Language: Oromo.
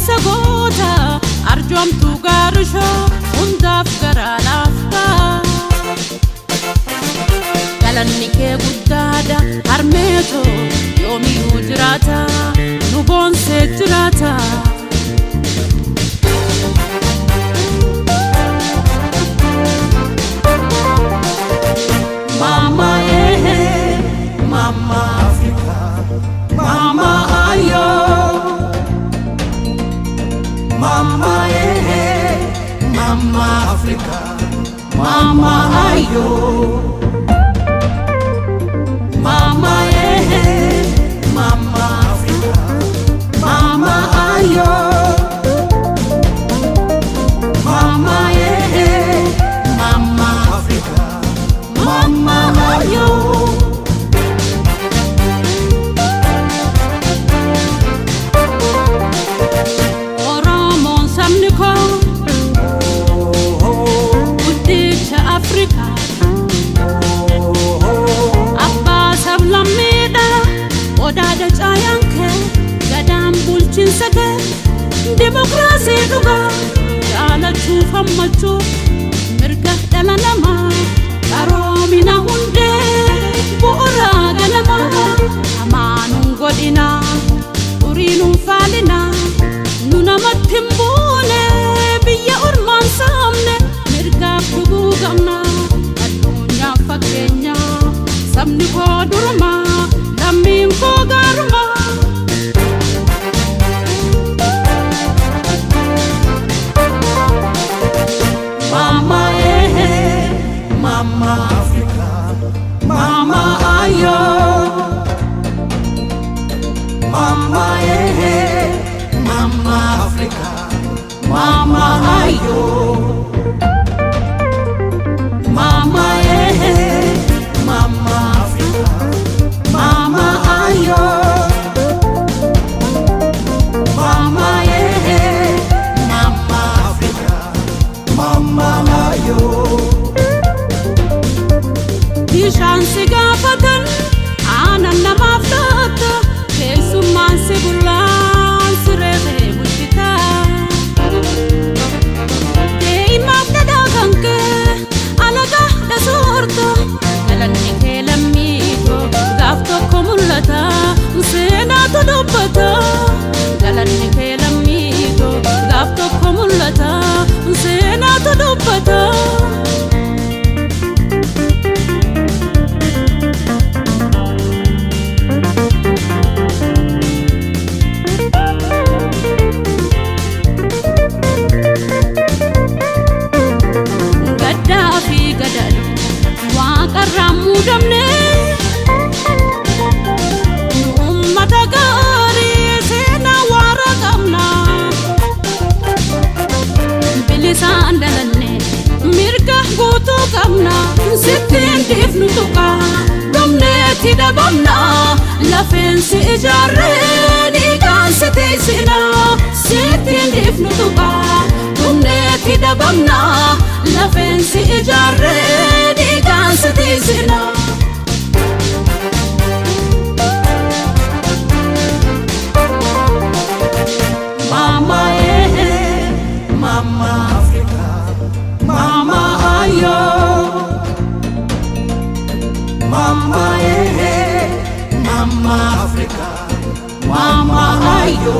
sagota arjom tu garsho undaf garalafta galanni ke guddada harmeto yomi ujrata nubon sejrata mama mama Africa mama ayo mama mama Africa mama ayo mama mama Africa mama ayo mama mama Africa mama ayo Africa Abba sablamida odada chayanke gadam bulchin sake demokrasi duga jala chufa machu mirga dalanama karomina hunde buura galama amanun godina urinun falina nuna matimbune biya urman samne mirga dugu gamna adunya fakenya samni ko durma lamim ko garma mama mama Africa mama ayo mama mama Africa mama ayo mama mama Africa mama ayo mama mama Africa mama ayo dishan sigafatan anan namafata kesuman sibulan sirebe bushita dei mafta daganke alaga da sorto galanni ke lamito gafto komulata sena to dobbata galanni ke lamito gafto komulata sena to dobbata Ramu damne ummata gari sena wara gamna bilisan dalanne mirga goto gamna sittin difnu tuka damne tida bamna lafensi ijarre digan sitisina sittin difnu tuka damne tida bamna lafensi ijarre digan sitisina mama mama Africa mama ayo mama mama Africa mama ayo